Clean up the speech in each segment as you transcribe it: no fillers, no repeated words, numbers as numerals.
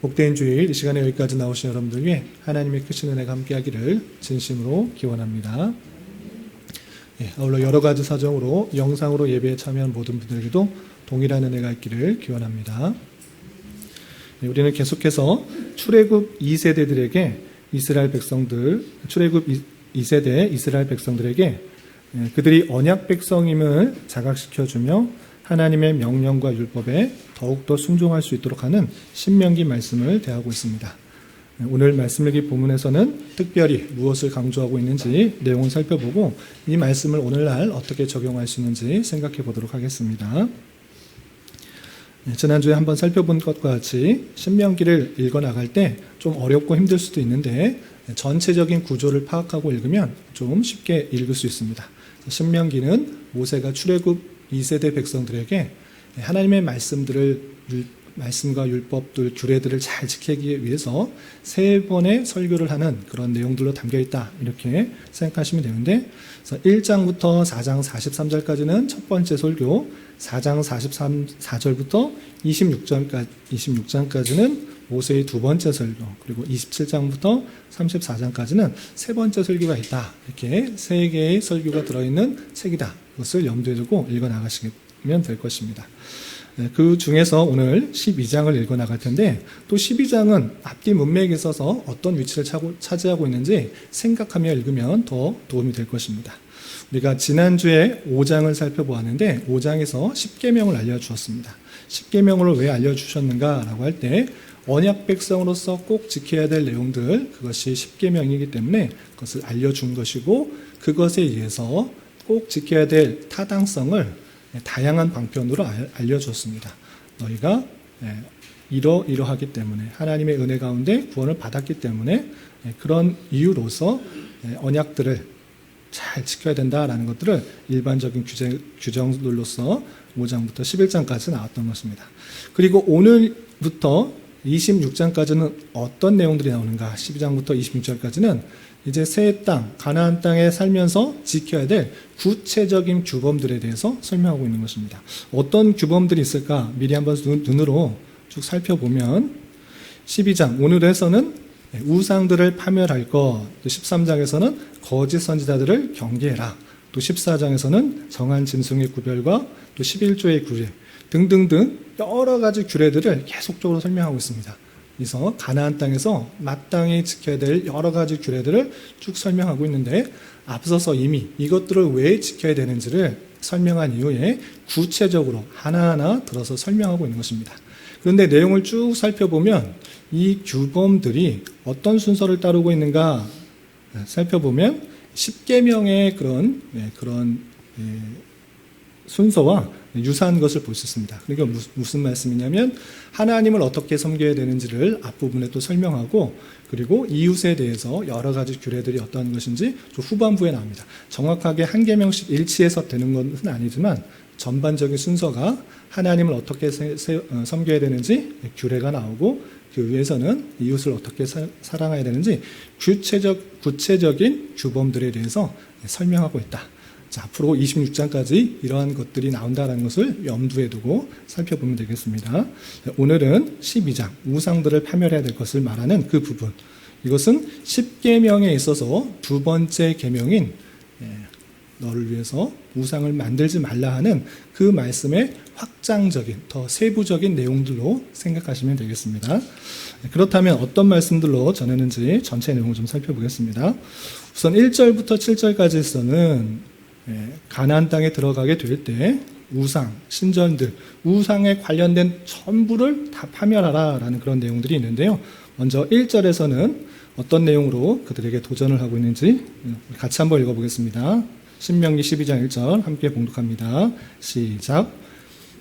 복된 주일 이 시간에 여기까지 나오신 여러분들 위해 하나님의 크신 은혜가 함께하기를 진심으로 기원합니다. 아울러 여러 가지 사정으로 영상으로 예배에 참여한 모든 분들에게도 동일한 은혜가 있기를 기원합니다. 우리는 계속해서 출애굽 2세대들에게 이스라엘 백성들, 출애굽 2세대 이스라엘 백성들에게 그들이 언약 백성임을 자각시켜주며 하나님의 명령과 율법에 더욱더 순종할 수 있도록 하는 신명기 말씀을 대하고 있습니다. 오늘 말씀일기 본문에서는 특별히 무엇을 강조하고 있는지 내용을 살펴보고 이 말씀을 오늘날 어떻게 적용할 수 있는지 생각해 보도록 하겠습니다. 지난주에 한번 살펴본 것과 같이 신명기를 읽어나갈 때 좀 어렵고 힘들 수도 있는데 전체적인 구조를 파악하고 읽으면 좀 쉽게 읽을 수 있습니다. 신명기는 모세가 출애굽 2세대 백성들에게 하나님의 말씀과 율법들, 규례들을 잘 지키기 위해서 3번의 설교를 하는 그런 내용들로 담겨있다 이렇게 생각하시면 되는데, 그래서 1장부터 4장 43절까지는 첫 번째 설교, 4장 44절부터 26장까지는 모세의 두 번째 설교, 그리고 27장부터 34장까지는 세 번째 설교가 있다. 이렇게 3개의 설교가 들어있는 책이다. 그것을 염두에 두고 읽어나가시면 될 것입니다. 그 중에서 오늘 12장을 읽어나갈 텐데, 또 12장은 앞뒤 문맥에 있어서 어떤 위치를 차지하고 있는지 생각하며 읽으면 더 도움이 될 것입니다. 우리가 지난주에 5장을 살펴보았는데 5장에서 10계명을 알려주었습니다. 10계명을 왜 알려주셨는가라고 할 때 언약 백성으로서 꼭 지켜야 될 내용들, 그것이 10계명이기 때문에 그것을 알려준 것이고, 그것에 의해서 꼭 지켜야 될 타당성을 다양한 방편으로 알려줬습니다. 너희가 이러하기 때문에, 하나님의 은혜 가운데 구원을 받았기 때문에 그런 이유로서 언약들을 잘 지켜야 된다라는 것들을 일반적인 규정들로서 5장부터 11장까지 나왔던 것입니다. 그리고 오늘부터 26장까지는 어떤 내용들이 나오는가? 12장부터 26절까지는 이제 새 땅, 가나안 땅에 살면서 지켜야 될 구체적인 규범들에 대해서 설명하고 있는 것입니다. 어떤 규범들이 있을까? 미리 한번 눈으로 쭉 살펴보면 12장, 오늘에서는 우상들을 파멸할 것, 또 13장에서는 거짓 선지자들을 경계해라, 또 14장에서는 정한 짐승의 구별과 또 11조의 규례 등등등 여러 가지 규례들을 계속적으로 설명하고 있습니다. 그래서 가나안 땅에서 마땅히 지켜야 될 여러 가지 규례들을 쭉 설명하고 있는데, 앞서서 이미 이것들을 왜 지켜야 되는지를 설명한 이후에 구체적으로 하나하나 들어서 설명하고 있는 것입니다. 그런데 내용을 쭉 살펴보면 이 규범들이 어떤 순서를 따르고 있는가 살펴보면 10계명의 그런 순서와 유사한 것을 볼 수 있습니다. 그러니까 무슨 말씀이냐면, 하나님을 어떻게 섬겨야 되는지를 앞부분에 또 설명하고, 그리고 이웃에 대해서 여러 가지 규례들이 어떠한 것인지 좀 후반부에 나옵니다. 정확하게 한 계명씩 일치해서 되는 것은 아니지만 전반적인 순서가 하나님을 어떻게 섬겨야 되는지 규례가 나오고, 그 위에서는 이웃을 어떻게 사랑해야 되는지 구체적인 규범들에 대해서 설명하고 있다. 자, 앞으로 26장까지 이러한 것들이 나온다는 것을 염두에 두고 살펴보면 되겠습니다. 오늘은 12장, 우상들을 파멸해야 될 것을 말하는 그 부분. 이것은 10계명에 있어서 두 번째 계명인 너를 위해서 우상을 만들지 말라 하는 그 말씀의 확장적인, 더 세부적인 내용들로 생각하시면 되겠습니다. 그렇다면 어떤 말씀들로 전했는지 전체 내용을 좀 살펴보겠습니다. 우선 1절부터 7절까지에서는 가나안 땅에 들어가게 될 때 우상, 신전들, 우상에 관련된 전부를 다 파멸하라 라는 그런 내용들이 있는데요. 먼저 1절에서는 어떤 내용으로 그들에게 도전을 하고 있는지 같이 한번 읽어보겠습니다. 신명기 12장 1절 함께 봉독합니다. 시작.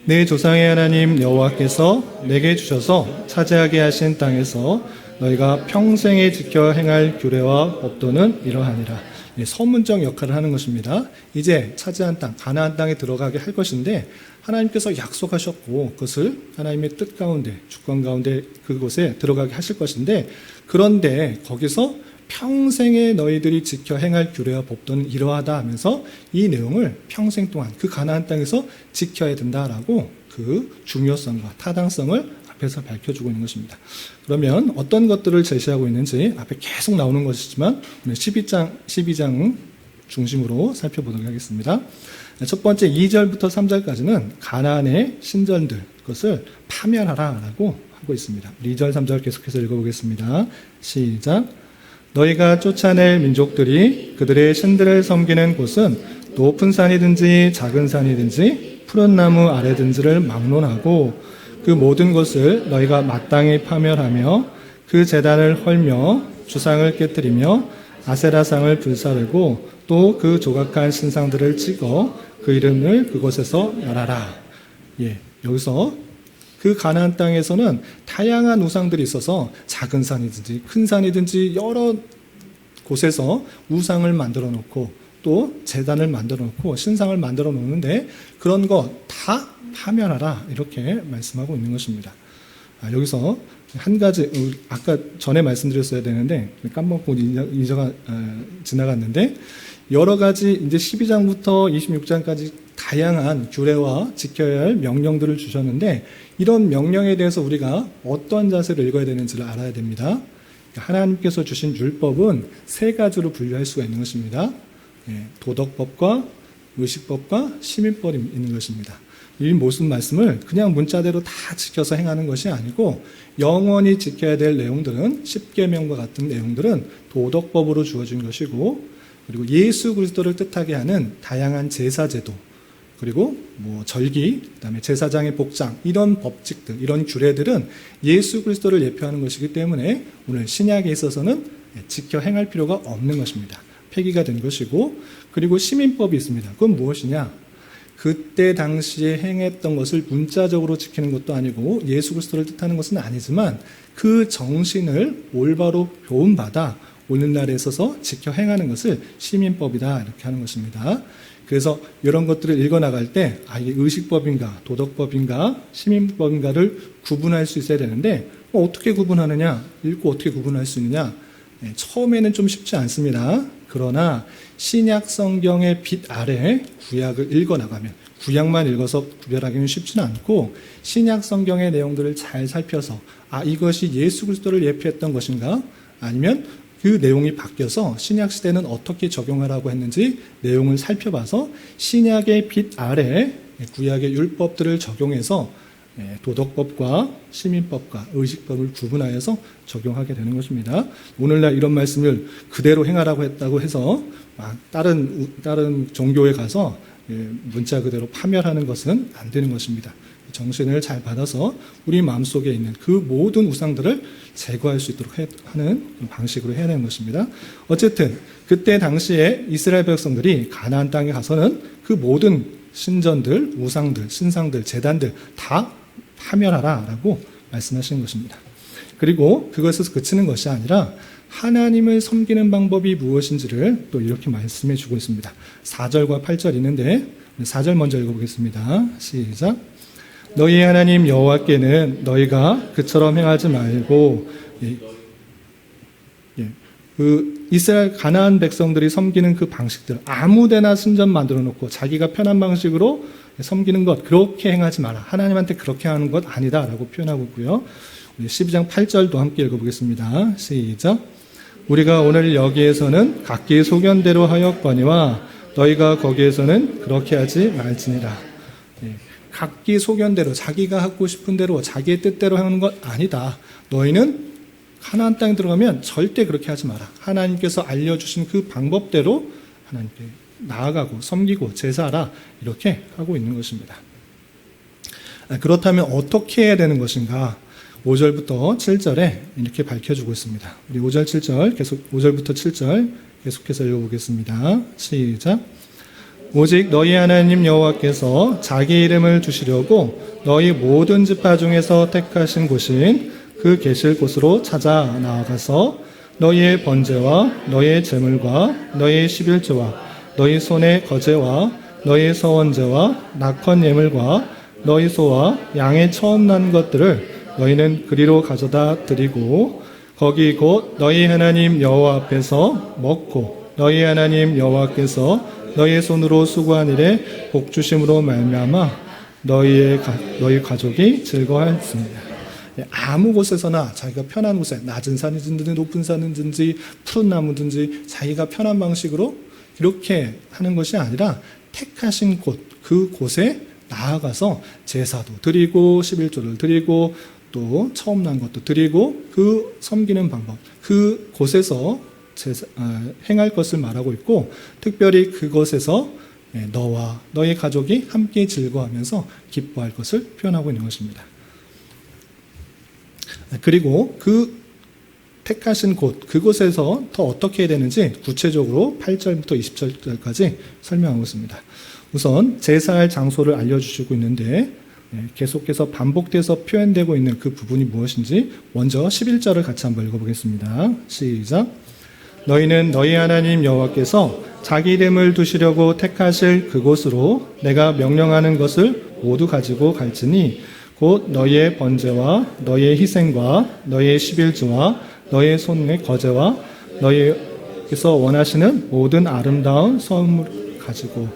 내 조상의 하나님 여호와께서 내게 주셔서 차지하게 하신 땅에서 너희가 평생에 지켜 행할 규례와 법도는 이러하니라. 서문적 역할을 하는 것입니다. 이제 차지한 땅, 가나안 땅에 들어가게 할 것인데, 하나님께서 약속하셨고 그것을 하나님의 뜻 가운데, 주권 가운데 그곳에 들어가게 하실 것인데, 그런데 거기서 평생에 너희들이 지켜 행할 규례와 법도는 이러하다 하면서 이 내용을 평생 동안 그 가나안 땅에서 지켜야 된다라고 그 중요성과 타당성을 앞에서 밝혀주고 있는 것입니다. 그러면 어떤 것들을 제시하고 있는지 앞에 계속 나오는 것이지만 오늘 12장 중심으로 살펴보도록 하겠습니다. 첫 번째 2절부터 3절까지는 가나안의 신전들, 그것을 파멸하라라고 하고 있습니다. 2절, 3절 계속해서 읽어보겠습니다. 시작. 너희가 쫓아낼 민족들이 그들의 신들을 섬기는 곳은 높은 산이든지 작은 산이든지 푸른 나무 아래든지를 막론하고 그 모든 것을 너희가 마땅히 파멸하며 그 제단을 헐며 주상을 깨뜨리며 아세라상을 불사르고 또 그 조각한 신상들을 찍어 그 이름을 그곳에서 멸하라. 여기서 그 가나안 땅에서는 다양한 우상들이 있어서 작은 산이든지 큰 산이든지 여러 곳에서 우상을 만들어 놓고 또 제단을 만들어 놓고 신상을 만들어 놓는데 그런 거 다 파멸하라 이렇게 말씀하고 있는 것입니다. 여기서 한 가지 아까 전에 말씀드렸어야 되는데 까먹고 지나갔는데 여러 가지 이제 12장부터 26장까지 다양한 규례와 지켜야 할 명령들을 주셨는데 이런 명령에 대해서 우리가 어떠한 자세를 읽어야 되는지를 알아야 됩니다. 하나님께서 주신 율법은 세 가지로 분류할 수가 있는 것입니다. 도덕법과 의식법과 시민법이 있는 것입니다. 이 모든 말씀을 그냥 문자대로 다 지켜서 행하는 것이 아니고 영원히 지켜야 될 내용들은 십계명과 같은 내용들은 도덕법으로 주어진 것이고 그리고 예수 그리스도를 뜻하게 하는 다양한 제사제도 그리고 절기, 그다음에 제사장의 복장 이런 법칙들, 이런 규례들은 예수 그리스도를 예표하는 것이기 때문에 오늘 신약에 있어서는 지켜 행할 필요가 없는 것입니다. 폐기가 된 것이고 그리고 시민법이 있습니다. 그건 무엇이냐? 그때 당시에 행했던 것을 문자적으로 지키는 것도 아니고 예수 그리스도를 뜻하는 것은 아니지만 그 정신을 올바로 교훈받아 오늘날에 있어서 지켜 행하는 것을 시민법이다 이렇게 하는 것입니다. 그래서 이런 것들을 읽어나갈 때 이게 의식법인가 도덕법인가 시민법인가를 구분할 수 있어야 되는데 어떻게 구분하느냐? 읽고 어떻게 구분할 수 있느냐? 처음에는 좀 쉽지 않습니다. 그러나 신약 성경의 빛 아래 구약을 읽어나가면 구약만 읽어서 구별하기는 쉽지는 않고 신약 성경의 내용들을 잘 살펴서 이것이 예수 그리스도를 예표했던 것인가? 아니면 그 내용이 바뀌어서 신약 시대는 어떻게 적용하라고 했는지 내용을 살펴봐서 신약의 빛 아래 구약의 율법들을 적용해서 도덕법과 시민법과 의식법을 구분하여서 적용하게 되는 것입니다. 오늘날 이런 말씀을 그대로 행하라고 했다고 해서 다른 종교에 가서 문자 그대로 파멸하는 것은 안 되는 것입니다. 정신을 잘 받아서 우리 마음속에 있는 그 모든 우상들을 제거할 수 있도록 하는 방식으로 해야 되는 것입니다. 어쨌든 그때 당시에 이스라엘 백성들이 가나안 땅에 가서는 그 모든 신전들, 우상들, 신상들, 제단들 다 파멸하라라고 말씀하시는 것입니다. 그리고 그것에서 그치는 것이 아니라 하나님을 섬기는 방법이 무엇인지를 또 이렇게 말씀해 주고 있습니다. 4절과 8절 있는데 4절 먼저 읽어보겠습니다. 시작. 너희 하나님 여호와께는 너희가 그처럼 행하지 말고 그 이스라엘 가나안 백성들이 섬기는 그 방식들 아무데나 신전 만들어 놓고 자기가 편한 방식으로 섬기는 것 그렇게 행하지 마라. 하나님한테 그렇게 하는 것 아니다라고 표현하고 있고요. 12장 8절도 함께 읽어보겠습니다. 시작. 우리가 오늘 여기에서는 각기 소견대로 하였거니와 너희가 거기에서는 그렇게 하지 말지니라. 각기 소견대로 자기가 하고 싶은 대로 자기의 뜻대로 하는 것 아니다. 너희는 가나안 땅에 들어가면 절대 그렇게 하지 마라. 하나님께서 알려주신 그 방법대로 하나님께 나아가고 섬기고 제사하라 이렇게 하고 있는 것입니다. 그렇다면 어떻게 해야 되는 것인가? 5절부터 7절에 이렇게 밝혀주고 있습니다. 우리 5절 7절 계속 5절부터 7절 계속해서 읽어보겠습니다. 시작. 오직 너희 하나님 여호와께서 자기 이름을 주시려고 너희 모든 지파 중에서 택하신 곳인 그 계실 곳으로 찾아 나아가서 너희의 번제와 너희의 제물과 너희의 십일조와 너희 손의 거제와 너희 서원제와 낙헌 예물과 너희 소와 양의 처음 난 것들을 너희는 그리로 가져다 드리고 거기 곧 너희 하나님 여호와 앞에서 먹고 너희 하나님 여호와께서 너희 손으로 수고한 일에 복 주심으로 말미암아 너희 가족이 즐거워하였습니다. 아무 곳에서나 자기가 편한 곳에 낮은 산이든지 높은 산이든지 푸른 나무든지 자기가 편한 방식으로 이렇게 하는 것이 아니라 택하신 곳, 그 곳에 나아가서 제사도 드리고 11조를 드리고 또 처음 난 것도 드리고 그 섬기는 방법, 그 곳에서 행할 것을 말하고 있고 특별히 그것에서 너와 너의 가족이 함께 즐거워하면서 기뻐할 것을 표현하고 있는 것입니다. 그리고 그 택하신 곳, 그곳에서 더 어떻게 해야 되는지 구체적으로 8절부터 20절까지 설명하고 있습니다. 우선 제사할 장소를 알려주시고 있는데 계속해서 반복돼서 표현되고 있는 그 부분이 무엇인지 먼저 11절을 같이 한번 읽어보겠습니다. 시작. 너희는 너희 하나님 여호와께서 자기 이름을 두시려고 택하실 그곳으로 내가 명령하는 것을 모두 가지고 갈지니 곧 너희의 번제와 너희의 희생과 너희의 11조와 너희의 손의 거제와 너희께서 원하시는 모든 아름다운 선물을 가지고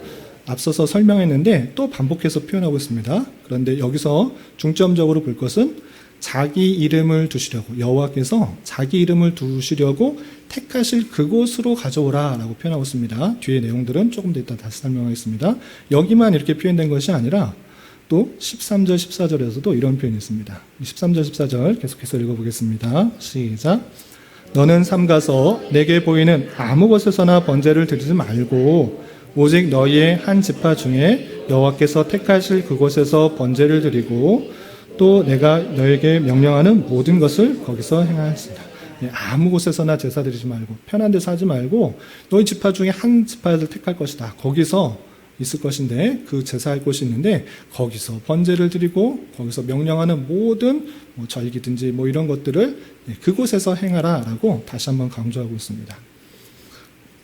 앞서서 설명했는데 또 반복해서 표현하고 있습니다. 그런데 여기서 중점적으로 볼 것은 자기 이름을 두시려고 여호와께서 자기 이름을 두시려고 택하실 그곳으로 가져오라 라고 표현하고 있습니다. 뒤에 내용들은 조금 더 이따 다시 설명하겠습니다. 여기만 이렇게 표현된 것이 아니라 또 13절 14절에서도 이런 표현이 있습니다. 13절 14절 계속해서 읽어보겠습니다. 시작. 너는 삼가서 내게 보이는 아무 곳에서나 번제를 드리지 말고 오직 너희의 한 지파 중에 여호와께서 택하실 그곳에서 번제를 드리고 또 내가 너에게 명령하는 모든 것을 거기서 행하였습니다. 아무 곳에서나 제사 드리지 말고 편한 데서 하지 말고 너희 지파 중에 한 지파를 택할 것이다. 거기서 있을 것인데 그 제사할 곳이 있는데 거기서 번제를 드리고 거기서 명령하는 모든 절기든지 이런 것들을 그곳에서 행하라 라고 다시 한번 강조하고 있습니다.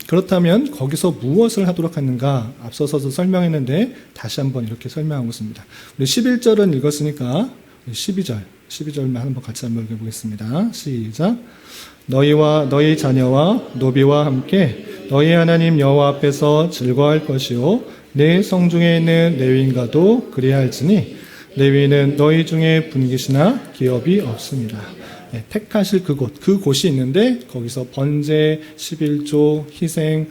그렇다면 거기서 무엇을 하도록 하는가 앞서서도 설명했는데 다시 한번 이렇게 설명하고 있습니다. 우리 11절은 읽었으니까 12절만 한번 같이 한번 읽어보겠습니다. 시작. 너희와 너희 자녀와 노비와 함께 너희 하나님 여호와 앞에서 즐거워할 것이요 내 성중에 있는 레위인과도 그리할지니 레위인은 너희 중에 분깃이나 기업이 없습니다. 택하실 그곳이 있는데 거기서 번제, 11조, 희생,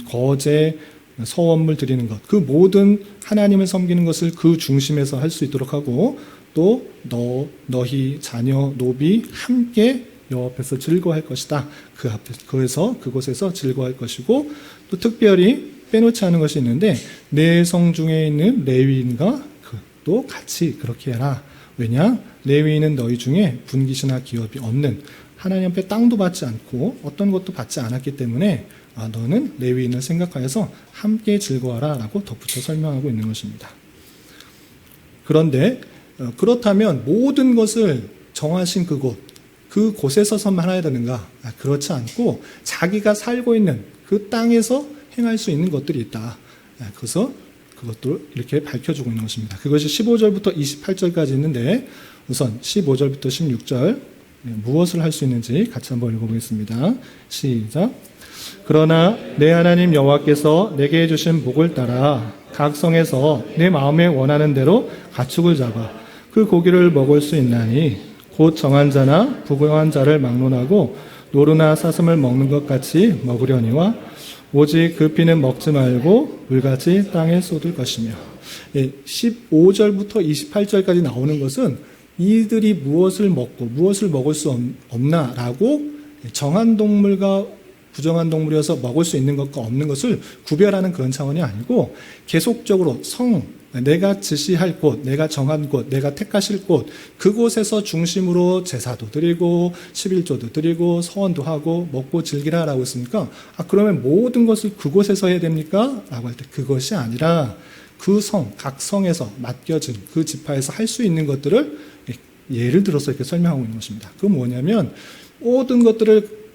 거제, 서원물 드리는 것, 그 모든 하나님을 섬기는 것을 그 중심에서 할 수 있도록 하고 또 너희 자녀, 노비 함께 여호와 앞에서 즐거워할 것이다. 그곳에서 즐거워할 것이고 또 특별히 빼놓지 않은 것이 있는데 내 성중에 있는 레위인과 또 같이 그렇게 해라. 왜냐? 레위인은 너희 중에 분깃이나 기업이 없는 하나님 앞에 땅도 받지 않고 어떤 것도 받지 않았기 때문에 너는 레위인을 생각하여서 함께 즐거워하라 라고 덧붙여 설명하고 있는 것입니다. 그런데 그렇다면 모든 것을 정하신 그곳에서만 해야 되는가? 그렇지 않고 자기가 살고 있는 그 땅에서 행할 수 있는 것들이 있다. 그래서 그것도 이렇게 밝혀주고 있는 것입니다. 그것이 15절부터 28절까지 있는데 우선 15절부터 16절 무엇을 할 수 있는지 같이 한번 읽어보겠습니다. 시작. 그러나 내 하나님 여호와께서 내게 주신 복을 따라 각 성에서 내 마음에 원하는 대로 가축을 잡아 그 고기를 먹을 수 있나니 곧 정한 자나 부정한 자를 막론하고 노루나 사슴을 먹는 것 같이 먹으려니와 오직 그 피는 먹지 말고 물같이 땅에 쏟을 것이며 15절부터 28절까지 나오는 것은 이들이 무엇을 먹고 무엇을 먹을 수 없나라고 정한 동물과 부정한 동물이어서 먹을 수 있는 것과 없는 것을 구별하는 그런 차원이 아니고 계속적으로 내가 지시할 곳, 내가 정한 곳, 내가 택하실 곳 그곳에서 중심으로 제사도 드리고 11조도 드리고 서원도 하고 먹고 즐기라라고 했으니까 그러면 모든 것을 그곳에서 해야 됩니까? 라고 할 때 그것이 아니라 그 각 성에서 맡겨진 그 지파에서 할 수 있는 것들을 예를 들어서 이렇게 설명하고 있는 것입니다. 그건 뭐냐면 모든 것들을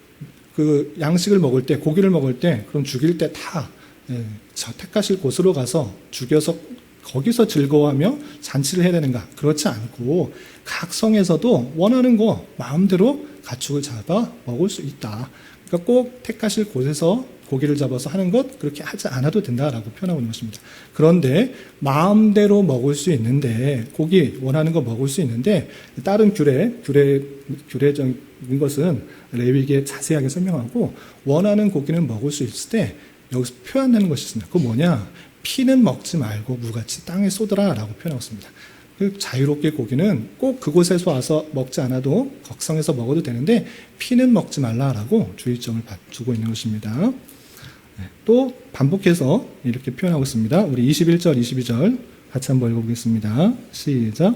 그 양식을 먹을 때 고기를 먹을 때 그럼 죽일 때 다 택하실 곳으로 가서 죽여서 거기서 즐거워하며 잔치를 해야 되는가? 그렇지 않고 각 성에서도 원하는 거 마음대로 가축을 잡아 먹을 수 있다. 그러니까 꼭 택하실 곳에서 고기를 잡아서 하는 것 그렇게 하지 않아도 된다라고 표현하고 있는 것입니다. 그런데 마음대로 먹을 수 있는데 고기 원하는 거 먹을 수 있는데 다른 규례적인 것은 레위기에 자세하게 설명하고 원하는 고기는 먹을 수 있을 때 여기서 표현하는 것이 있습니다. 그건 뭐냐? 피는 먹지 말고 무같이 땅에 쏟으라라고 표현하고 있습니다. 자유롭게 고기는 꼭 그곳에서 와서 먹지 않아도 걱성해서 먹어도 되는데 피는 먹지 말라라고 주의점을 주고 있는 것입니다. 또 반복해서 이렇게 표현하고 있습니다. 우리 21절, 22절 같이 한번 읽어보겠습니다. 시작.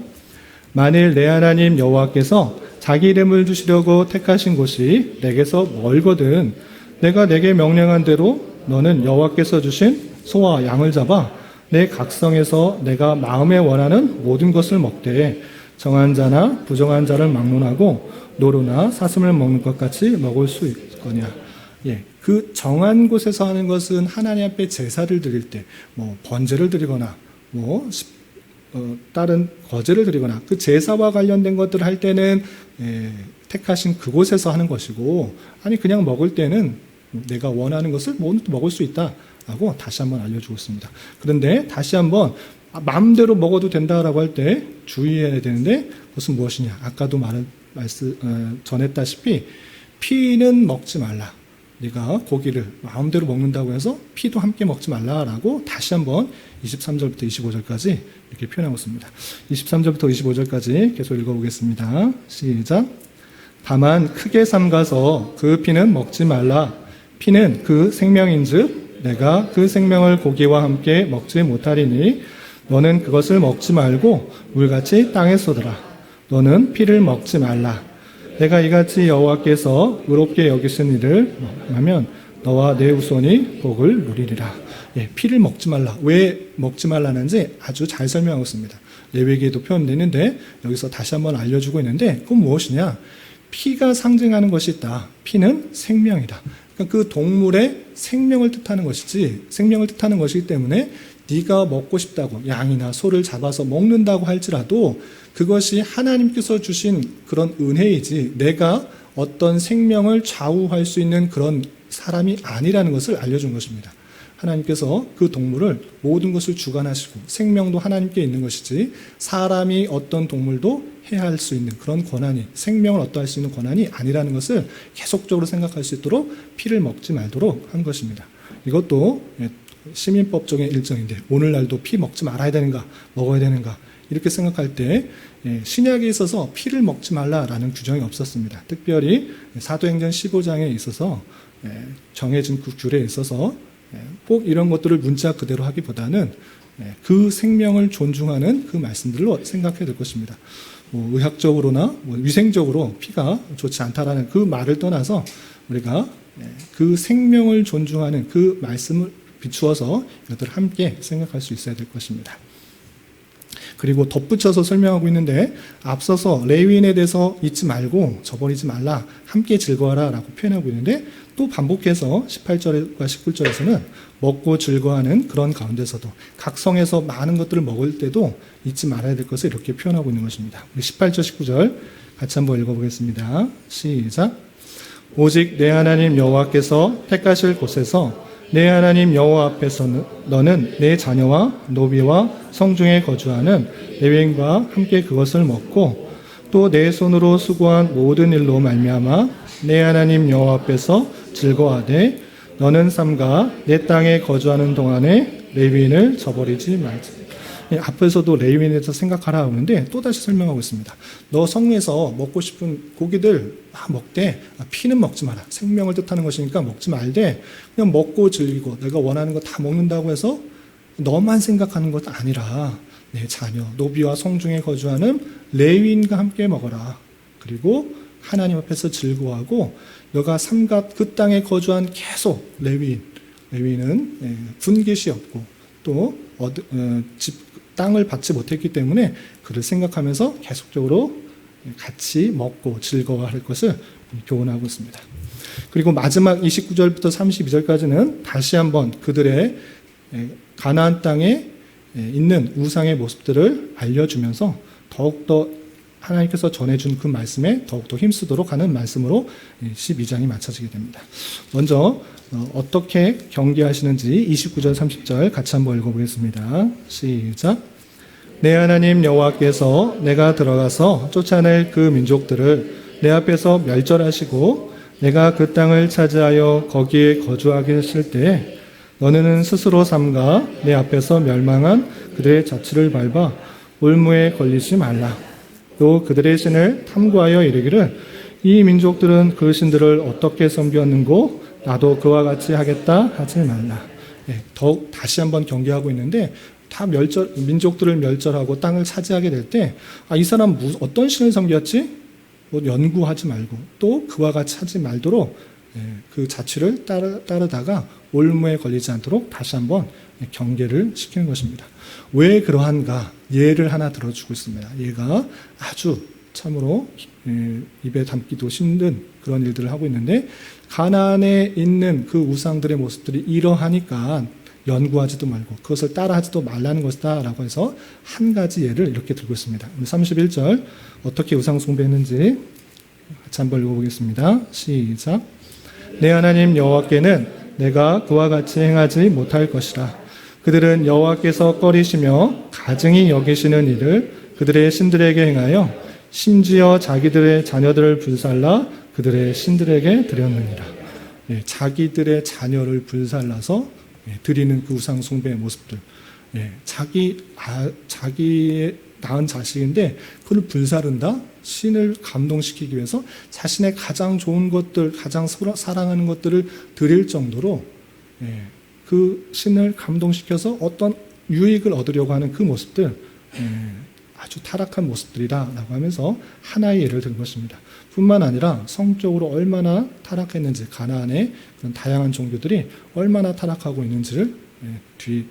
만일 내 하나님 여호와께서 자기 이름을 두시려고 택하신 곳이 내게서 멀거든 내가 내게 명령한 대로 너는 여호와께서 주신 소와 양을 잡아 내 각성에서 내가 마음에 원하는 모든 것을 먹되 정한 자나 부정한 자를 막론하고 노루나 사슴을 먹는 것 같이 먹을 수 있거냐. 그 정한 곳에서 하는 것은 하나님 앞에 제사를 드릴 때, 번제를 드리거나, 다른 거제를 드리거나, 그 제사와 관련된 것들을 할 때는 택하신 그곳에서 하는 것이고, 아니 그냥 먹을 때는 내가 원하는 것을 먹을 수 있다. 라고 다시 한번 알려주고 있습니다. 그런데 다시 한번 마음대로 먹어도 된다라고 할 때 주의해야 되는데 그것은 무엇이냐? 아까도 전했다시피 피는 먹지 말라. 네가 고기를 마음대로 먹는다고 해서 피도 함께 먹지 말라라고 다시 한번 23절부터 25절까지 이렇게 표현하고 있습니다. 23절부터 25절까지 계속 읽어보겠습니다. 시작. 다만 크게 삼가서 그 피는 먹지 말라. 피는 그 생명인즉 내가 그 생명을 고기와 함께 먹지 못하리니 너는 그것을 먹지 말고 물같이 땅에 쏟으라. 너는 피를 먹지 말라. 내가 이같이 여호와께서 의롭게 여기신 일을 하면 너와 내 후손이 복을 누리리라. 피를 먹지 말라. 왜 먹지 말라는지 아주 잘 설명하고 있습니다. 레위기에도 표현되는데 여기서 다시 한번 알려주고 있는데 그건 무엇이냐? 피가 상징하는 것이 있다. 피는 생명이다. 그 동물의 생명을 뜻하는 것이지 생명을 뜻하는 것이기 때문에 네가 먹고 싶다고 양이나 소를 잡아서 먹는다고 할지라도 그것이 하나님께서 주신 그런 은혜이지 내가 어떤 생명을 좌우할 수 있는 그런 사람이 아니라는 것을 알려준 것입니다. 하나님께서 그 동물을 모든 것을 주관하시고 생명도 하나님께 있는 것이지 사람이 어떤 동물도 해할 수 있는 그런 권한이 생명을 어떠할 수 있는 권한이 아니라는 것을 계속적으로 생각할 수 있도록 피를 먹지 말도록 한 것입니다. 이것도 시민법적인 일정인데 오늘날도 피 먹지 말아야 되는가 먹어야 되는가 이렇게 생각할 때 신약에 있어서 피를 먹지 말라라는 규정이 없었습니다. 특별히 사도행전 15장에 있어서 정해진 그 규례에 있어서 꼭 이런 것들을 문자 그대로 하기보다는 그 생명을 존중하는 그 말씀들로 생각해야 될 것입니다. 의학적으로나 위생적으로 피가 좋지 않다라는 그 말을 떠나서 우리가 그 생명을 존중하는 그 말씀을 비추어서 이것들을 함께 생각할 수 있어야 될 것입니다. 그리고 덧붙여서 설명하고 있는데 앞서서 레위인에 대해서 잊지 말고 저버리지 말라 함께 즐거워라 라고 표현하고 있는데 또 반복해서 18절과 19절에서는 먹고 즐거워하는 그런 가운데서도 각성해서 많은 것들을 먹을 때도 잊지 말아야 될 것을 이렇게 표현하고 있는 것입니다. 18절 19절 같이 한번 읽어보겠습니다. 시작. 오직 내 하나님 여호와께서 택하실 곳에서 내 하나님 여호와 앞에서 너는 내 자녀와 노비와 성중에 거주하는 레위인과 함께 그것을 먹고 또 내 손으로 수고한 모든 일로 말미암아 내 하나님 여호와 앞에서 즐거워하되 너는 삼가 내 땅에 거주하는 동안에 레위인을 저버리지 말지. 앞에서도 레위인에 대해서 생각하라 하는데 또다시 설명하고 있습니다. 너 성에서 먹고 싶은 고기들 먹되 피는 먹지 마라. 생명을 뜻하는 것이니까 먹지 말되 그냥 먹고 즐기고 내가 원하는 거 다 먹는다고 해서 너만 생각하는 것 아니라 내 자녀, 노비와 성중에 거주하는 레위인과 함께 먹어라. 그리고 하나님 앞에서 즐거워하고 너가 삼가 그 땅에 거주한 계속 레위인은 분깃이 없고 또 땅을 받지 못했기 때문에 그를 생각하면서 계속적으로 같이 먹고 즐거워할 것을 교훈하고 있습니다. 그리고 마지막 29절부터 32절까지는 다시 한번 그들의 가나안 땅에 있는 우상의 모습들을 알려주면서 더욱더 하나님께서 전해준 그 말씀에 더욱더 힘쓰도록 하는 말씀으로 12장이 마쳐지게 됩니다. 먼저 어떻게 경계하시는지 29절 30절 같이 한번 읽어보겠습니다. 시작. 내 하나님 여호와께서 내가 들어가서 쫓아낼 그 민족들을 내 앞에서 멸절하시고 내가 그 땅을 차지하여 거기에 거주하게 하실 때에 너는 스스로 삼가 내 앞에서 멸망한 그들의 자취를 밟아 올무에 걸리지 말라. 또 그들의 신을 탐구하여 이르기를 이 민족들은 그 신들을 어떻게 섬겼는고 나도 그와 같이 하겠다 하지 말라. 더욱 다시 한번 경계하고 있는데 다 민족들을 멸절하고 땅을 차지하게 될 때 이 사람 어떤 신을 섬겼지? 연구하지 말고 또 그와 같이 하지 말도록 그 자취를 따르다가 올무에 걸리지 않도록 다시 한번 경계를 시키는 것입니다. 왜 그러한가? 예를 하나 들어주고 있습니다. 얘가 아주 참으로 입에 담기도 힘든 그런 일들을 하고 있는데 가나안에 있는 그 우상들의 모습들이 이러하니까 연구하지도 말고 그것을 따라하지도 말라는 것이다 라고 해서 한 가지 예를 이렇게 들고 있습니다. 31절 어떻게 우상 숭배했는지 같이 한번 읽어보겠습니다. 시작. 내 하나님 여호와께는 내가 그와 같이 행하지 못할 것이라. 그들은 여호와께서 꺼리시며 가증히 여기시는 일을 그들의 신들에게 행하여 심지어 자기들의 자녀들을 불살라 그들의 신들에게 드렸느니라. 자기들의 자녀를 불살라서 드리는 그 우상 숭배의 모습들. 자기의 낳은 자식인데 그걸 불사른다? 신을 감동시키기 위해서 자신의 가장 좋은 것들, 가장 사랑하는 것들을 드릴 정도로 그 신을 감동시켜서 어떤 유익을 얻으려고 하는 그 모습들, 아주 타락한 모습들이다라고 하면서 하나의 예를 든 것입니다. 뿐만 아니라 성적으로 얼마나 타락했는지, 가나안의 그런 다양한 종교들이 얼마나 타락하고 있는지를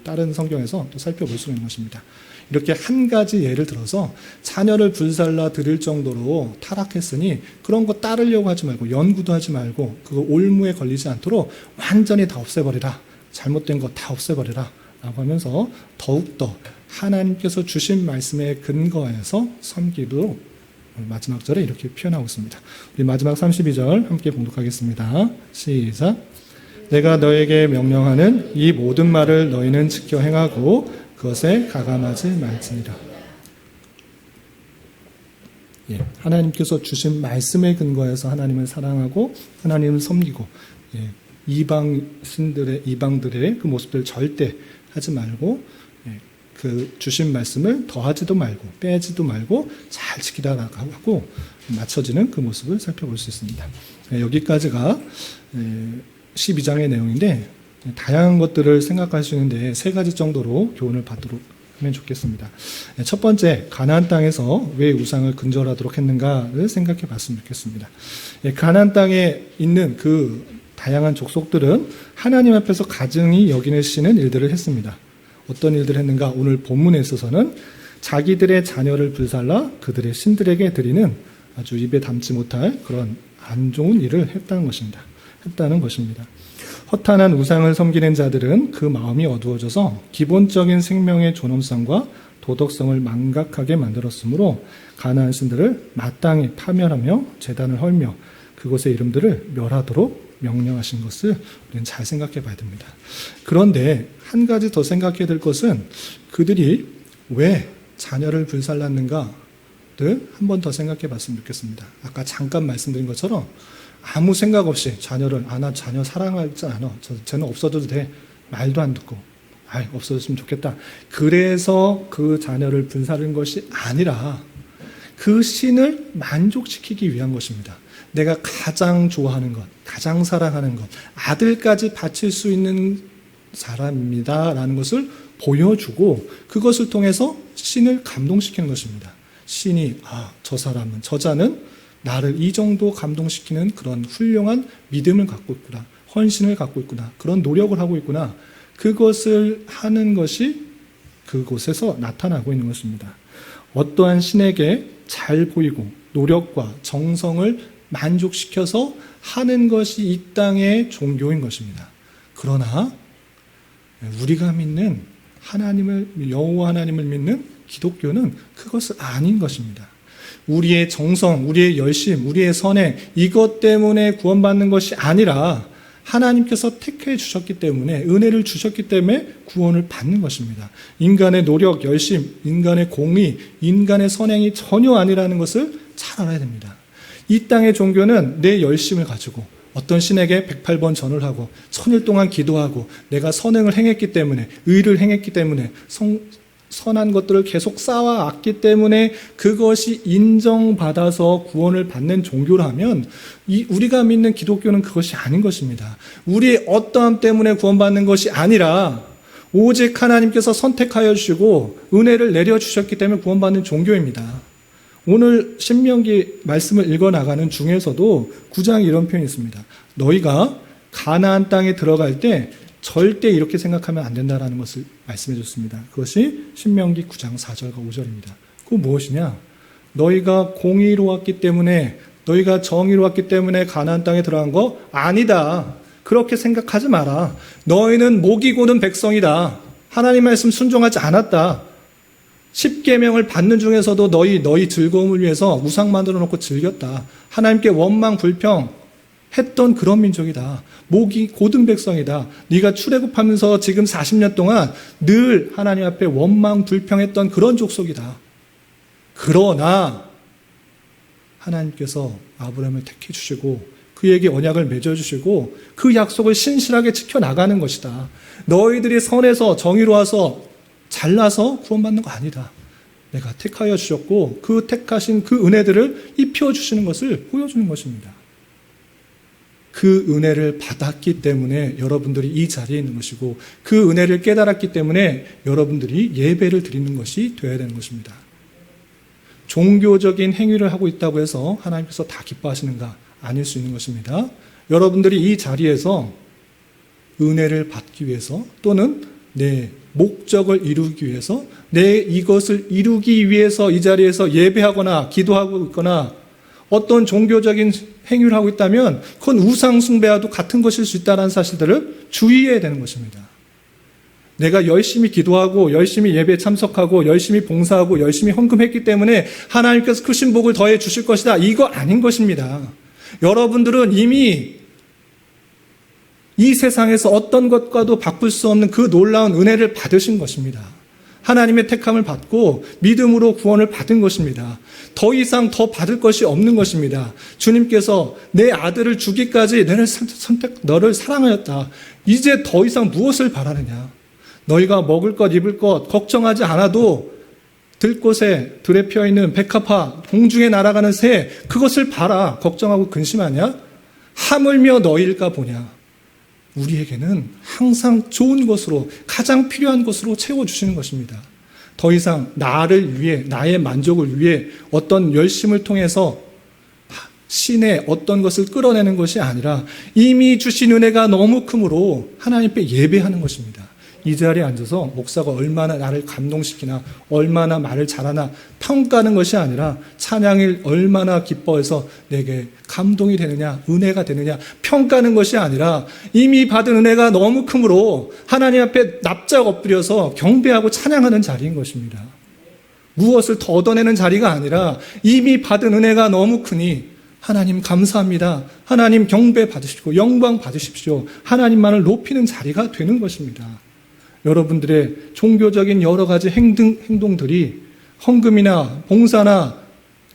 다른 성경에서 또 살펴볼 수 있는 것입니다. 이렇게 한 가지 예를 들어서 자녀를 불살라 드릴 정도로 타락했으니 그런 거 따르려고 하지 말고 연구도 하지 말고 그거 올무에 걸리지 않도록 완전히 다 없애버리라. 잘못된 거 다 없애버리라 라고 하면서 더욱더 하나님께서 주신 말씀에 근거해서 섬기도록 마지막 절에 이렇게 표현하고 있습니다. 우리 마지막 32절 함께 봉독하겠습니다. 시작. 내가 너에게 명령하는 이 모든 말을 너희는 지켜 행하고 그것에 가감하지 말지니라. 하나님께서 주신 말씀에 근거해서 하나님을 사랑하고 하나님을 섬기고 이방들의 그 모습들 절대 하지 말고 그 주신 말씀을 더하지도 말고 빼지도 말고 잘 지키다 나가고 맞춰지는 그 모습을 살펴볼 수 있습니다. 여기까지가 12장의 내용인데 다양한 것들을 생각할 수 있는데 세 가지 정도로 교훈을 받도록 하면 좋겠습니다. 첫 번째, 가나안 땅에서 왜 우상을 근절하도록 했는가를 생각해 봤으면 좋겠습니다. 가나안 땅에 있는 그 다양한 족속들은 하나님 앞에서 가증히 여기시는 일들을 했습니다. 어떤 일들을 했는가? 오늘 본문에 있어서는 자기들의 자녀를 불살라 그들의 신들에게 드리는 아주 입에 담지 못할 그런 안 좋은 일을 했다는 것입니다. 허탄한 우상을 섬기는 자들은 그 마음이 어두워져서 기본적인 생명의 존엄성과 도덕성을 망각하게 만들었으므로 가나안 신들을 마땅히 파멸하며 제단을 헐며 그곳의 이름들을 멸하도록 명령하신 것을 우리는 잘 생각해 봐야 됩니다. 그런데 한 가지 더 생각해야 될 것은 그들이 왜 자녀를 불살랐는가를 한 번 더 생각해 봤으면 좋겠습니다. 아까 잠깐 말씀드린 것처럼 아무 생각 없이 자녀를 나 자녀 사랑하지 않아. 쟤는 없어져도 돼. 말도 안 듣고 없어졌으면 좋겠다. 그래서 그 자녀를 불살른 것이 아니라 그 신을 만족시키기 위한 것입니다. 내가 가장 좋아하는 것, 가장 사랑하는 것, 아들까지 바칠 수 있는 사람입니다라는 것을 보여주고 그것을 통해서 신을 감동시키는 것입니다. 신이 저 사람은, 저자는 나를 이 정도 감동시키는 그런 훌륭한 믿음을 갖고 있구나, 헌신을 갖고 있구나, 그런 노력을 하고 있구나. 그것을 하는 것이 그곳에서 나타나고 있는 것입니다. 어떠한 신에게 잘 보이고 노력과 정성을 만족시켜서 하는 것이 이 땅의 종교인 것입니다. 그러나 우리가 믿는 하나님을, 여호와 하나님을 믿는 기독교는 그것은 아닌 것입니다. 우리의 정성, 우리의 열심, 우리의 선행, 이것 때문에 구원받는 것이 아니라 하나님께서 택해 주셨기 때문에, 은혜를 주셨기 때문에 구원을 받는 것입니다. 인간의 노력, 열심, 인간의 공의, 인간의 선행이 전혀 아니라는 것을 잘 알아야 됩니다. 이 땅의 종교는 내 열심을 가지고 어떤 신에게 108번 전을 하고 1000일 동안 기도하고 내가 선행을 행했기 때문에, 의를 행했기 때문에, 선한 것들을 계속 쌓아왔기 때문에 그것이 인정받아서 구원을 받는 종교라면 우리가 믿는 기독교는 그것이 아닌 것입니다. 우리의 어떠함 때문에 구원받는 것이 아니라 오직 하나님께서 선택하여 주시고 은혜를 내려주셨기 때문에 구원받는 종교입니다. 오늘 신명기 말씀을 읽어나가는 중에서도 9장에 이런 표현이 있습니다. 너희가 가나안 땅에 들어갈 때 절대 이렇게 생각하면 안 된다라는 것을 말씀해 줬습니다. 그것이 신명기 9장 4절과 5절입니다. 그건 무엇이냐? 너희가 공의로웠기 때문에, 너희가 정의로웠기 때문에 가나안 땅에 들어간 거 아니다. 그렇게 생각하지 마라. 너희는 목이 고는 백성이다. 하나님 말씀 순종하지 않았다. 10계명을 받는 중에서도 너희 즐거움을 위해서 우상 만들어 놓고 즐겼다. 하나님께 원망 불평 했던 그런 민족이다. 목이 고든 백성이다. 네가 출애굽하면서 지금 40년 동안 늘 하나님 앞에 원망 불평했던 그런 족속이다. 그러나 하나님께서 아브라함을 택해 주시고 그에게 언약을 맺어주시고 그 약속을 신실하게 지켜나가는 것이다. 너희들이 선해서 정의로워서 잘나서 구원받는 거 아니다. 내가 택하여 주셨고 그 택하신 그 은혜들을 입혀주시는 것을 보여주는 것입니다. 그 은혜를 받았기 때문에 여러분들이 이 자리에 있는 것이고 그 은혜를 깨달았기 때문에 여러분들이 예배를 드리는 것이 되어야 되는 것입니다. 종교적인 행위를 하고 있다고 해서 하나님께서 다 기뻐하시는가? 아닐 수 있는 것입니다. 여러분들이 이 자리에서 은혜를 받기 위해서 또는 내 목적을 이루기 위해서 내 이것을 이루기 위해서 이 자리에서 예배하거나 기도하고 있거나 어떤 종교적인 행위를 하고 있다면 그건 우상 숭배와도 같은 것일 수 있다는 사실들을 주의해야 되는 것입니다. 내가 열심히 기도하고 열심히 예배에 참석하고 열심히 봉사하고 열심히 헌금했기 때문에 하나님께서 크신 복을 더해 주실 것이다. 이거 아닌 것입니다. 여러분들은 이미 이 세상에서 어떤 것과도 바꿀 수 없는 그 놀라운 은혜를 받으신 것입니다. 하나님의 택함을 받고 믿음으로 구원을 받은 것입니다. 더 이상 더 받을 것이 없는 것입니다. 주님께서 내 아들을 주기까지 너를 사랑하였다. 이제 더 이상 무엇을 바라느냐? 너희가 먹을 것, 입을 것 걱정하지 않아도 들꽃에 들에 피어있는 백합화, 공중에 날아가는 새, 그것을 봐라. 걱정하고 근심하냐? 하물며 너희일까 보냐? 우리에게는 항상 좋은 것으로, 가장 필요한 것으로 채워주시는 것입니다. 더 이상 나를 위해, 나의 만족을 위해 어떤 열심을 통해서 신의 어떤 것을 끌어내는 것이 아니라 이미 주신 은혜가 너무 크므로 하나님께 예배하는 것입니다. 이 자리에 앉아서 목사가 얼마나 나를 감동시키나, 얼마나 말을 잘하나 평가하는 것이 아니라 찬양을 얼마나 기뻐해서 내게 감동이 되느냐, 은혜가 되느냐 평가하는 것이 아니라 이미 받은 은혜가 너무 크므로 하나님 앞에 납작 엎드려서 경배하고 찬양하는 자리인 것입니다. 무엇을 더 얻어내는 자리가 아니라 이미 받은 은혜가 너무 크니 하나님 감사합니다. 하나님 경배 받으시고 영광 받으십시오. 하나님만을 높이는 자리가 되는 것입니다. 여러분들의 종교적인 여러 가지 행동들이 헌금이나 봉사나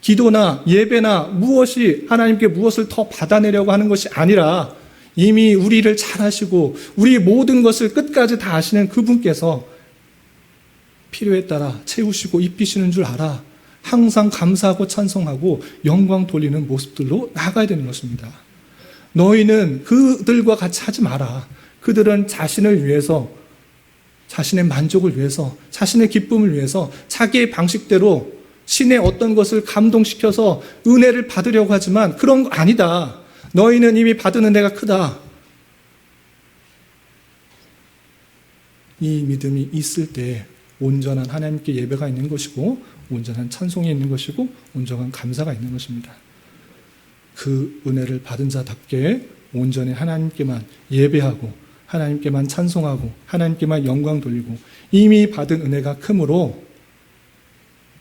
기도나 예배나 무엇이 하나님께 무엇을 더 받아내려고 하는 것이 아니라 이미 우리를 잘 아시고 우리 모든 것을 끝까지 다 아시는 그분께서 필요에 따라 채우시고 입히시는 줄 알아 항상 감사하고 찬송하고 영광 돌리는 모습들로 나아가야 되는 것입니다. 너희는 그들과 같이 하지 마라. 그들은 자신을 위해서, 자신의 만족을 위해서, 자신의 기쁨을 위해서 자기의 방식대로 신의 어떤 것을 감동시켜서 은혜를 받으려고 하지만 그런 거 아니다. 너희는 이미 받은 은혜가 크다. 이 믿음이 있을 때 온전한 하나님께 예배가 있는 것이고 온전한 찬송이 있는 것이고 온전한 감사가 있는 것입니다. 그 은혜를 받은 자답게 온전히 하나님께만 예배하고 하나님께만 찬송하고 하나님께만 영광 돌리고 이미 받은 은혜가 크므로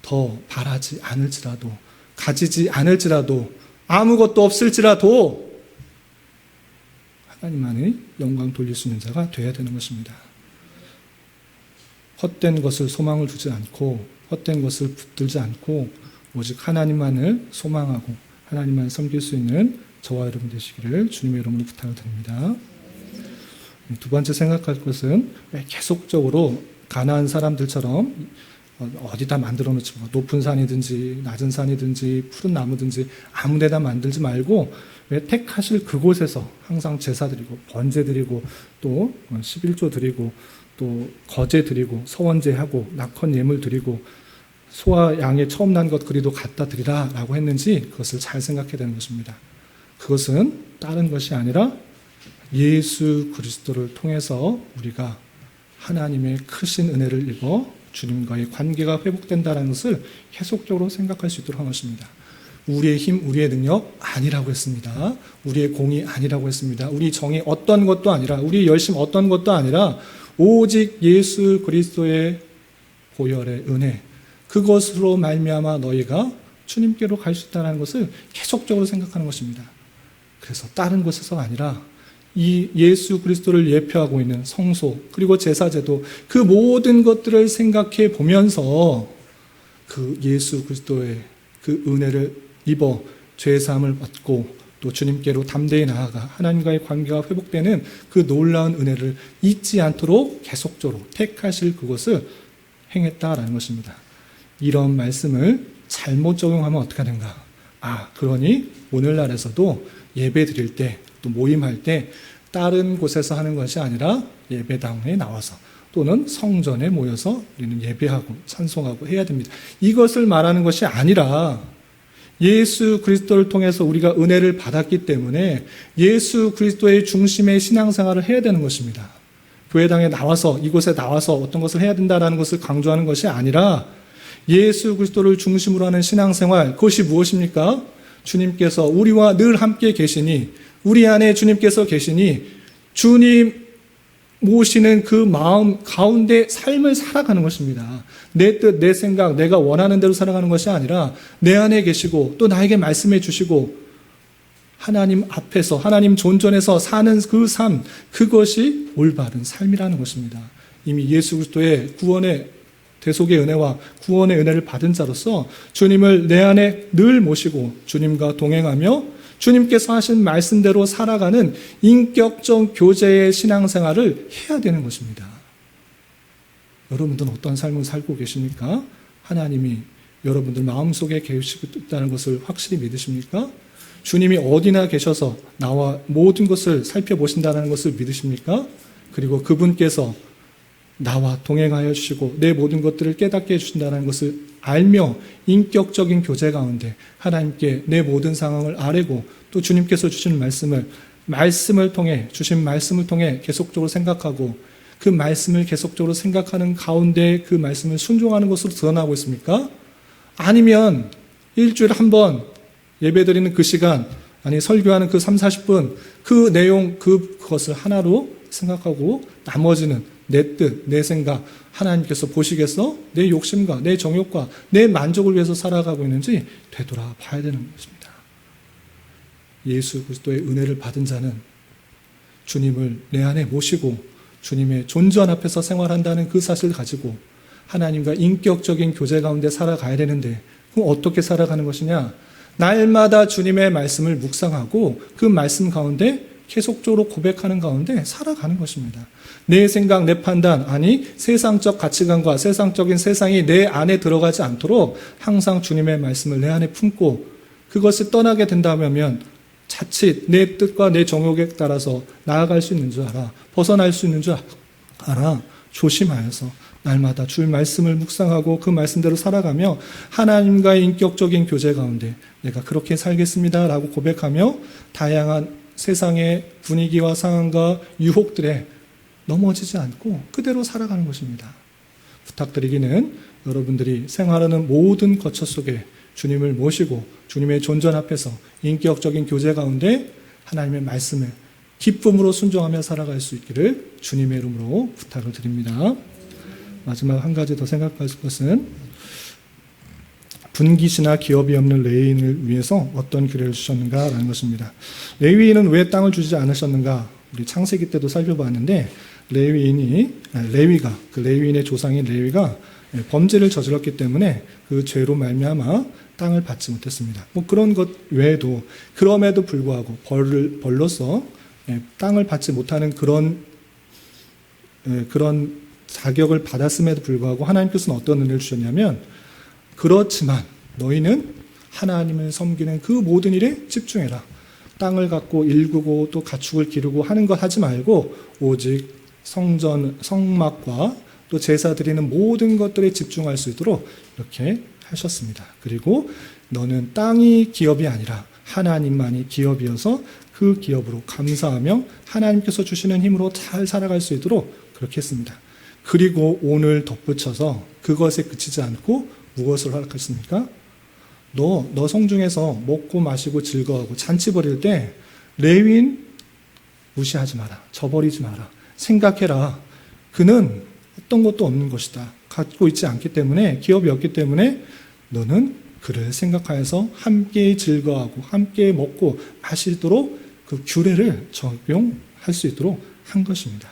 더 바라지 않을지라도 가지지 않을지라도, 아무것도 없을지라도 하나님만이 영광 돌릴 수 있는 자가 되어야 되는 것입니다. 헛된 것을 소망을 두지 않고 헛된 것을 붙들지 않고 오직 하나님만을 소망하고 하나님만 섬길 수 있는 저와 여러분 되시기를 주님의 이름으로 부탁을 드립니다. 두 번째 생각할 것은 왜 계속적으로 가나안 사람들처럼 어디다 만들어 놓지 마. 높은 산이든지 낮은 산이든지 푸른 나무든지 아무 데다 만들지 말고 왜 택하실 그곳에서 항상 제사 드리고 번제 드리고 또 11조 드리고 또 거제 드리고 서원제하고 낙헌 예물 드리고 소와 양의 처음 난 것 그리도 갖다 드리라 라고 했는지 그것을 잘 생각해야 되는 것입니다. 그것은 다른 것이 아니라 예수 그리스도를 통해서 우리가 하나님의 크신 은혜를 입어 주님과의 관계가 회복된다는 것을 계속적으로 생각할 수 있도록 한 것입니다. 우리의 힘, 우리의 능력 아니라고 했습니다. 우리의 공이 아니라고 했습니다. 우리 정이 어떤 것도 아니라, 우리의 열심 어떤 것도 아니라 오직 예수 그리스도의 보혈의 은혜, 그것으로 말미암아 너희가 주님께로 갈 수 있다는 것을 계속적으로 생각하는 것입니다. 그래서 다른 곳에서가 아니라 이 예수 그리스도를 예표하고 있는 성소 그리고 제사제도 그 모든 것들을 생각해 보면서 그 예수 그리스도의 그 은혜를 입어 죄사함을 받고 또 주님께로 담대히 나아가 하나님과의 관계가 회복되는 그 놀라운 은혜를 잊지 않도록 계속적으로 택하실 그것을 행했다라는 것입니다. 이런 말씀을 잘못 적용하면 어떻게 하는가? 그러니 오늘날에서도 예배 드릴 때 또 모임할 때 다른 곳에서 하는 것이 아니라 예배당에 나와서 또는 성전에 모여서 우리는 예배하고 찬송하고 해야 됩니다. 이것을 말하는 것이 아니라 예수 그리스도를 통해서 우리가 은혜를 받았기 때문에 예수 그리스도의 중심의 신앙생활을 해야 되는 것입니다. 교회당에 나와서 이곳에 나와서 어떤 것을 해야 된다는 것을 강조하는 것이 아니라 예수 그리스도를 중심으로 하는 신앙생활, 그것이 무엇입니까? 주님께서 우리와 늘 함께 계시니, 우리 안에 주님께서 계시니 주님 모시는 그 마음 가운데 삶을 살아가는 것입니다. 내 뜻, 내 생각, 내가 원하는 대로 살아가는 것이 아니라 내 안에 계시고 또 나에게 말씀해 주시고 하나님 앞에서, 하나님 존전에서 사는 그 삶, 그것이 올바른 삶이라는 것입니다. 이미 예수 그리스도의 구원의 대속의 은혜와 구원의 은혜를 받은 자로서 주님을 내 안에 늘 모시고 주님과 동행하며 주님께서 하신 말씀대로 살아가는 인격적 교제의 신앙생활을 해야 되는 것입니다. 여러분들은 어떤 삶을 살고 계십니까? 하나님이 여러분들 마음속에 계시고 있다는 것을 확실히 믿으십니까? 주님이 어디나 계셔서 나와 모든 것을 살펴보신다는 것을 믿으십니까? 그리고 그분께서 나와 동행하여 주시고 내 모든 것들을 깨닫게 해주신다는 것을 알며 인격적인 교제 가운데 하나님께 내 모든 상황을 아뢰고 또 주님께서 주신 말씀을 통해 주신 말씀을 통해 계속적으로 생각하고 그 말씀을 계속적으로 생각하는 가운데 그 말씀을 순종하는 것으로 드러나고 있습니까? 아니면 일주일에 한 번 예배드리는 그 시간, 아니 설교하는 그 30-40분 그 내용 그것을 하나로 생각하고 나머지는 내 뜻, 내 생각, 하나님께서 보시겠어? 내 욕심과 내 정욕과 내 만족을 위해서 살아가고 있는지 되돌아봐야 되는 것입니다. 예수 그리스도의 은혜를 받은 자는 주님을 내 안에 모시고 주님의 존전 앞에서 생활한다는 그 사실을 가지고 하나님과 인격적인 교제 가운데 살아가야 되는데 그럼 어떻게 살아가는 것이냐? 날마다 주님의 말씀을 묵상하고 그 말씀 가운데 계속적으로 고백하는 가운데 살아가는 것입니다. 내 생각, 내 판단, 아니 세상적 가치관과 세상적인 세상이 내 안에 들어가지 않도록 항상 주님의 말씀을 내 안에 품고 그것을 떠나게 된다면 자칫 내 뜻과 내 정욕에 따라서 나아갈 수 있는 줄 알아. 벗어날 수 있는 줄 알아. 조심하여서 날마다 주의 말씀을 묵상하고 그 말씀대로 살아가며 하나님과의 인격적인 교제 가운데 내가 그렇게 살겠습니다 라고 고백하며 다양한 세상의 분위기와 상황과 유혹들에 넘어지지 않고 그대로 살아가는 것입니다. 부탁드리기는 여러분들이 생활하는 모든 거처 속에 주님을 모시고 주님의 존전 앞에서 인격적인 교제 가운데 하나님의 말씀을 기쁨으로 순종하며 살아갈 수 있기를 주님의 이름으로 부탁을 드립니다. 마지막 한 가지 더 생각할 것은 분깃이나 기업이 없는 레위인을 위해서 어떤 규례를 주셨는가라는 것입니다. 레위인은 왜 땅을 주지 않으셨는가? 우리 창세기 때도 살펴봤는데 레위가 그 레위인의 조상인 레위가 범죄를 저질렀기 때문에 그 죄로 말미암아 땅을 받지 못했습니다. 뭐 그런 것 외에도 그럼에도 불구하고 벌로서 땅을 받지 못하는 그런 자격을 받았음에도 불구하고 하나님께서는 어떤 은혜를 주셨냐면 그렇지만 너희는 하나님을 섬기는 그 모든 일에 집중해라. 땅을 갖고 일구고 또 가축을 기르고 하는 것 하지 말고 오직 성막과 또 제사 드리는 모든 것들에 집중할 수 있도록 이렇게 하셨습니다. 그리고 너는 땅이 기업이 아니라 하나님만이 기업이어서 그 기업으로 감사하며 하나님께서 주시는 힘으로 잘 살아갈 수 있도록 그렇게 했습니다. 그리고 오늘 덧붙여서 그것에 그치지 않고 무엇을 허락했습니까? 너 성중에서 먹고 마시고 즐거워하고 잔치 벌일 때 레위인 무시하지 마라. 저버리지 마라. 생각해라. 그는 어떤 것도 없는 것이다. 갖고 있지 않기 때문에 기업이 없기 때문에 너는 그를 생각하여서 함께 즐거워하고 함께 먹고 마시도록 그 규례를 적용할 수 있도록 한 것입니다.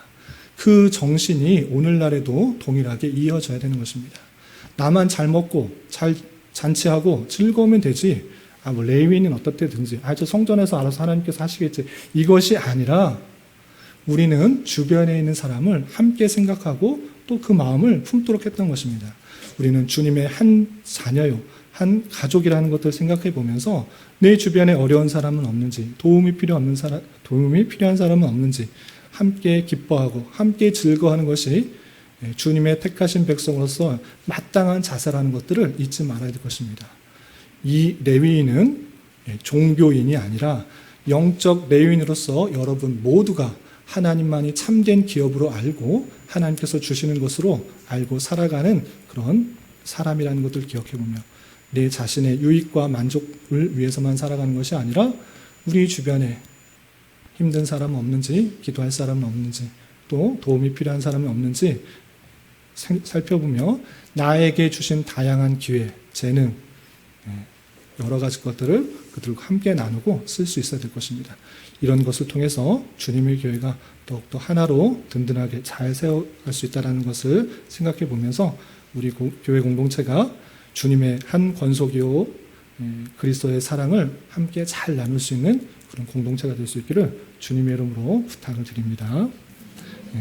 그 정신이 오늘날에도 동일하게 이어져야 되는 것입니다. 나만 잘 먹고 잘 잔치하고 즐거우면 되지. 뭐 레위인은 어떻게든지 저 성전에서 알아서 하나님께서 하시겠지. 이것이 아니라 우리는 주변에 있는 사람을 함께 생각하고 또 그 마음을 품도록 했던 것입니다. 우리는 주님의 한 자녀요, 한 가족이라는 것들을 생각해 보면서 내 주변에 어려운 사람은 없는지, 도움이 필요한 사람은 없는지, 함께 기뻐하고 함께 즐거워하는 것이 주님의 택하신 백성으로서 마땅한 자세라는 것들을 잊지 말아야 될 것입니다. 이 레위인은 종교인이 아니라 영적 레위인으로서 여러분 모두가 하나님만이 참된 기업으로 알고 하나님께서 주시는 것으로 알고 살아가는 그런 사람이라는 것을 기억해보며 내 자신의 유익과 만족을 위해서만 살아가는 것이 아니라 우리 주변에 힘든 사람은 없는지, 기도할 사람은 없는지, 또 도움이 필요한 사람이 없는지 살펴보며 나에게 주신 다양한 기회, 재능, 여러 가지 것들을 그들과 함께 나누고 쓸 수 있어야 될 것입니다. 이런 것을 통해서 주님의 교회가 더욱더 하나로 든든하게 잘 세워갈 수 있다는 것을 생각해 보면서 우리 교회 공동체가 주님의 한 권속이요 그리스도의 사랑을 함께 잘 나눌 수 있는 그런 공동체가 될 수 있기를 주님의 이름으로 부탁을 드립니다.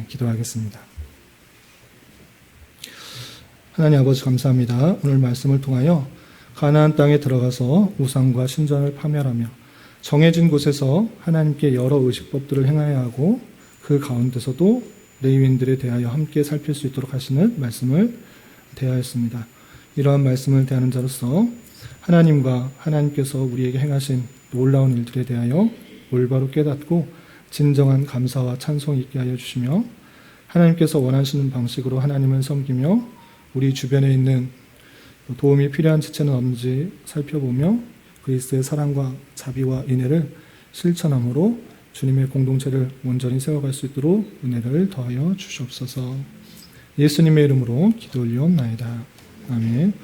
기도하겠습니다. 하나님 아버지 감사합니다. 오늘 말씀을 통하여 가나안 땅에 들어가서 우상과 신전을 파멸하며 정해진 곳에서 하나님께 여러 의식법들을 행해야 하고 그 가운데서도 레위인들에 대하여 함께 살필 수 있도록 하시는 말씀을 대하였습니다. 이러한 말씀을 대하는 자로서 하나님과 하나님께서 우리에게 행하신 놀라운 일들에 대하여 올바로 깨닫고 진정한 감사와 찬송이 있게 하여 주시며 하나님께서 원하시는 방식으로 하나님을 섬기며 우리 주변에 있는 도움이 필요한 지체는 없는지 살펴보며 그리스도의 사랑과 자비와 인애를 실천함으로 주님의 공동체를 온전히 세워갈 수 있도록 은혜를 더하여 주시옵소서. 예수님의 이름으로 기도 올리옵나이다. 아멘.